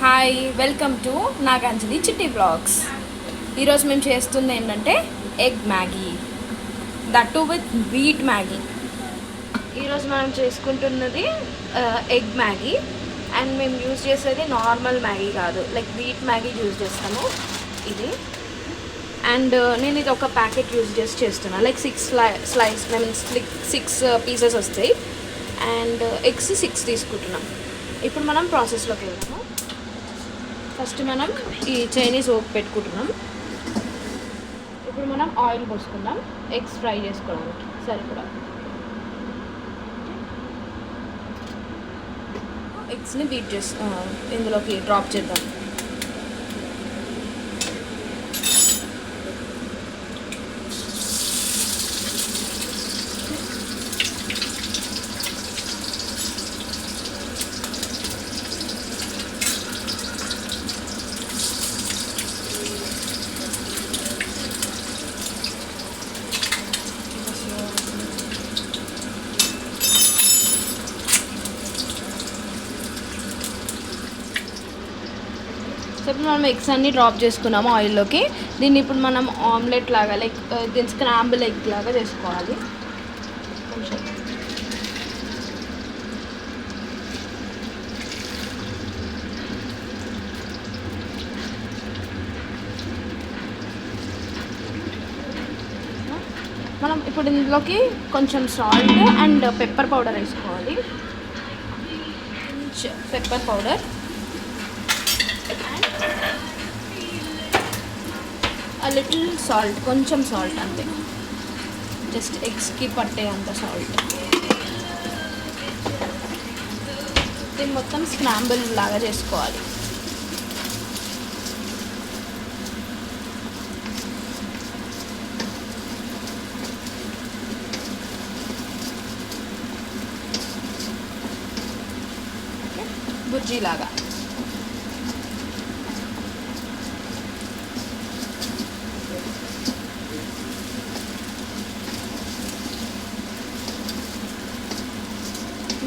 Hi, welcome to Naganjali చిట్టి blogs. ఈరోజు మేము చేస్తుంది ఏంటంటే egg Maggi, that with wheat Maggi. ఈరోజు మనం చేసుకుంటున్నది ఎగ్ మ్యాగీ. అండ్ మేము యూజ్ చేసేది నార్మల్ మ్యాగీ కాదు, లైక్ వీట్ మ్యాగీ యూజ్ చేస్తాము ఇది. అండ్ నేను ఇది ఒక ప్యాకెట్ యూజ్ చేస్తున్నాను, like slice means like 6 pieces వస్తాయి. అండ్ ఎగ్స్ 6 తీసుకుంటున్నాం. ఇప్పుడు మనం ప్రాసెస్లోకి వెళ్దాము. ఫస్ట్ మనం ఈ చైనీస్ ఓక్ పెట్టుకుంటున్నాం. ఇప్పుడు మనం ఆయిల్ పోసుకుందాం ఎగ్స్ ఫ్రై చేసుకోవడానికి సరిపడా. ఎగ్స్ని బీట్ ఇందులోకి డ్రాప్ చేద్దాం. సో ఇప్పుడు మనం ఎగ్స్ అన్నీ డ్రాప్ చేసుకున్నాము ఆయిల్లోకి. దీన్ని ఇప్పుడు మనం ఆమ్లెట్ లాగా, లైక్ దీన్ని స్క్రాంబుల్ ఎగ్ లాగా చేసుకోవాలి. కొంచెం మనం ఇప్పుడు ఇందులోకి కొంచెం సాల్ట్ అండ్ పెప్పర్ పౌడర్ వేసుకోవాలి. కొంచెం పెప్పర్ పౌడర్, లిటిల్ సాల్ట్, కొంచెం సాల్ట్ అంతే, జస్ట్ ఎగ్స్కి పట్టే అంత సాల్ట్. దీన్ని మొత్తం స్క్రాంబుల్ లాగా చేసుకోవాలి. బుజ్జీ లాగా.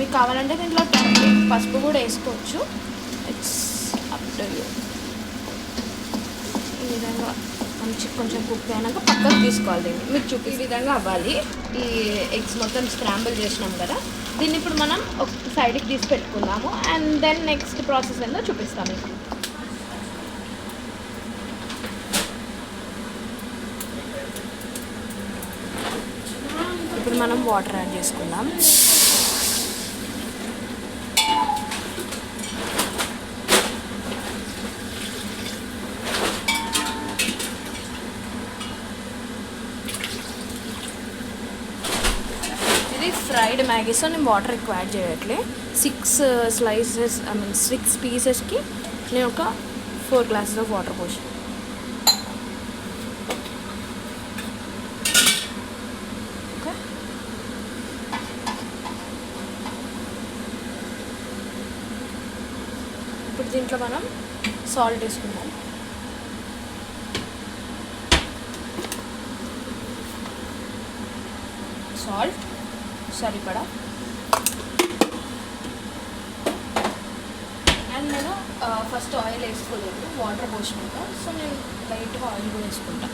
మీకు కావాలంటే దీంట్లో పసుపు కూడా వేసుకోవచ్చు, ఇట్స్ అప్ టు యూ. ఈ విధంగా మంచి కొంచెం కుక్ అయినాక పక్కకు తీసుకోవాలి. దీన్ని మీకు ఈ విధంగా అవ్వాలి. ఈ ఎగ్స్ మొత్తం స్క్రాంబుల్ చేసినాం కదా, దీన్ని ఇప్పుడు మనం ఒక సైడ్కి తీసి పెట్టుకుందాము. అండ్ దెన్ నెక్స్ట్ ప్రాసెస్ ఏందో చూపిస్తాము మీకు. ఇప్పుడు మనం వాటర్ యాడ్ చేసుకుందాం. ఇది ఫ్రైడ్ మ్యాగీ, సో నేను వాటర్ ఎక్కువ యాడ్ చేయట్లే. 6 పీసెస్కి నేను ఒక 4 గ్లాసెస్ ఆఫ్ వాటర్ పోసి. ఓకే, ఇప్పుడు దీంట్లో మనం సాల్ట్ వేసుకుందాం. సాల్ట్ సరిపడా. అండ్ నేను ఫస్ట్ ఆయిల్ వేసుకోలేదు, వాటర్ పోసుకుంటా. సో నేను లైట్గా ఆయిల్ కూడా వేసుకుంటా.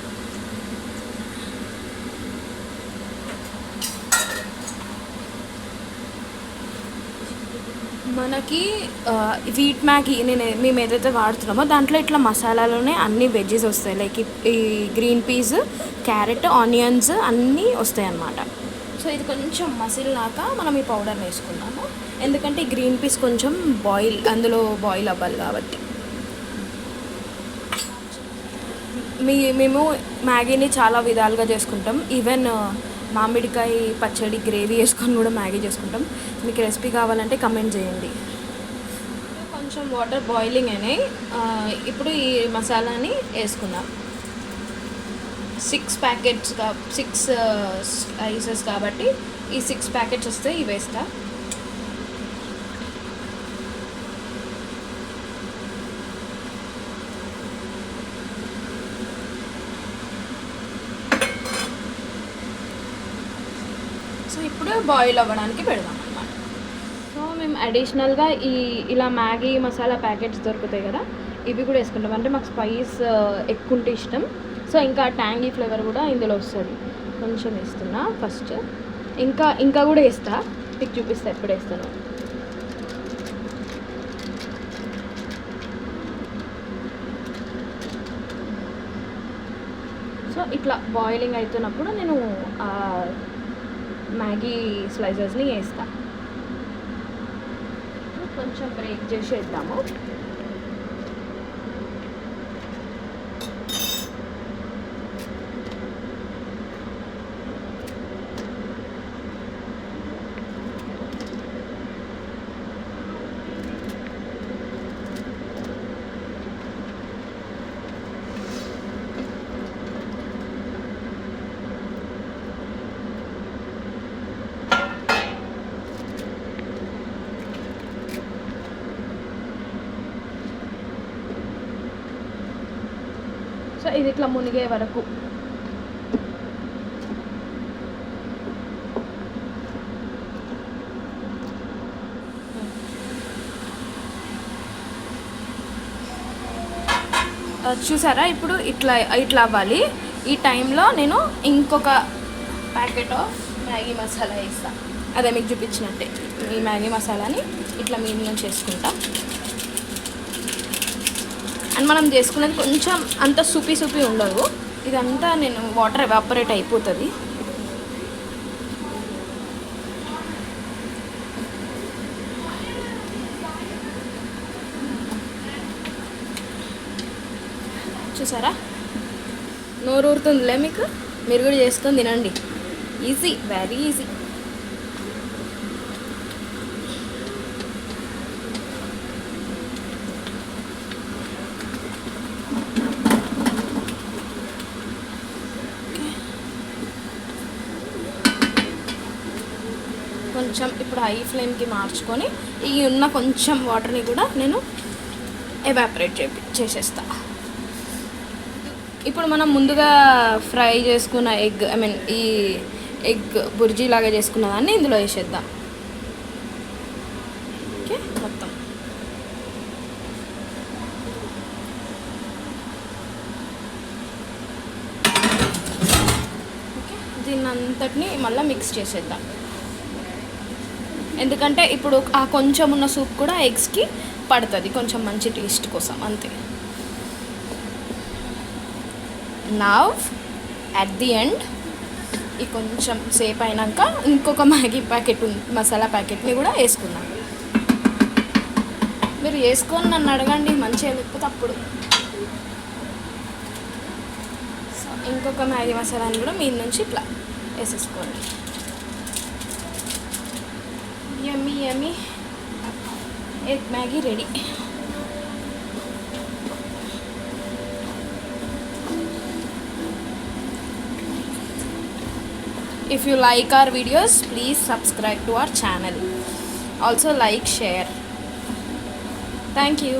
మనకి వీట్ మ్యాగీ మేము ఏదైతే వాడుతున్నామో దాంట్లో ఇట్లా మసాలాలోనే అన్ని వెజ్జెస్ వస్తాయి, లైక్ ఈ గ్రీన్ పీస్, క్యారెట్, ఆనియన్స్ అన్నీ వస్తాయి అన్నమాట. సో ఇది కొంచెం మసిలినాక మనం ఈ పౌడర్ వేసుకున్నాము, ఎందుకంటే ఈ గ్రీన్ పీస్ కొంచెం అందులో బాయిల్ అవ్వాలి కాబట్టి. మేము మ్యాగీని చాలా విధాలుగా చేసుకుంటాం. ఈవెన్ మామిడికాయ పచ్చడి గ్రేవీ వేసుకొని కూడా మ్యాగీ చేసుకుంటాం. మీకు రెసిపీ కావాలంటే కమెంట్ చేయండి. కొంచెం వాటర్ బాయిలింగ్ అయినాయి. ఇప్పుడు ఈ మసాలాని వేసుకుందాం. 6 స్లైసెస్ కాబట్టి ఈ 6 ప్యాకెట్స్ వస్తే ఇవి వేస్తా. సో ఇప్పుడు బాయిల్ అవ్వడానికి పెడదాం అన్నమాట. సో మేము అడిషనల్గా ఇలా మ్యాగీ మసాలా ప్యాకెట్స్ దొరుకుతాయి కదా, ఇవి కూడా వేసుకుంటాం. అంటే మాకు స్పైస్ ఎక్కువ ఉంటే ఇష్టం. సో ఇంకా ట్యాంగీ ఫ్లేవర్ కూడా ఇందులో వస్తుంది. కొంచెం వేస్తున్నా ఫస్ట్. ఇంకా కూడా వేస్తా, మీకు చూపిస్తా ఎప్పుడు వేస్తాను. సో ఇట్లా బాయిలింగ్ అవుతున్నప్పుడు నేను మ్యాగీ స్లైసెస్ని వేస్తా. కొంచెం బ్రేక్ చేసేద్దాము. సో ఇది ఇట్లా మునిగే వరకు చూసారా. ఇప్పుడు ఇట్లా అవ్వాలి. ఈ టైంలో నేను ఇంకొక ప్యాకెట్ ఆఫ్ మ్యాగీ మసాలా వేస్తాను. అదే మీకు చూపించినట్టే ఈ మ్యాగీ మసాలాని ఇట్లా మీద నుంచి వేసుకుంటా. అండ్ మనం చేసుకున్నది కొంచెం అంత సూపీ ఉండదు. ఇదంతా నేను వాటర్ ఎవాపరేట్ అయిపోతుంది. చూసారా, నోరు ఊరుతుందిలే మీకు. మీరు కూడా చేసుకొని తినండి. Easy, very easy. కొంచెం ఇప్పుడు హై ఫ్లేమ్కి మార్చుకొని ఈ ఉన్న కొంచెం వాటర్ని కూడా నేను ఎవాపరేట్ చేసేస్తా. ఇప్పుడు మనం ముందుగా ఫ్రై చేసుకున్న ఈ ఎగ్ బుర్జీ లాగా చేసుకున్న దాన్ని ఇందులో వేసేద్దాం. ఓకే, మొత్తం ఓకే. దీన్ని అంతటిని మళ్ళీ మిక్స్ చేసేద్దాం. ఎందుకంటే ఇప్పుడు ఆ కొంచెం ఉన్న సూప్ కూడా ఎగ్స్కి పడుతుంది, కొంచెం మంచి టేస్ట్ కోసం, అంతే. నౌ అట్ ది ఎండ్ ఈ కొంచెం సేపు అయినాక ఇంకొక మ్యాగీ ప్యాకెట్ మసాలా ప్యాకెట్ని కూడా వేసుకున్నాం. మీరు వేసుకొని నన్ను అడగండి మంచిగా, లేకపోతే అప్పుడు. సో ఇంకొక మ్యాగీ మసాలాని కూడా మీద నుంచి ఇట్లా వేసేసుకోండి. Yummy yummy egg Maggi ready. If you like our videos, please subscribe to our channel. Also like, share. Thank you.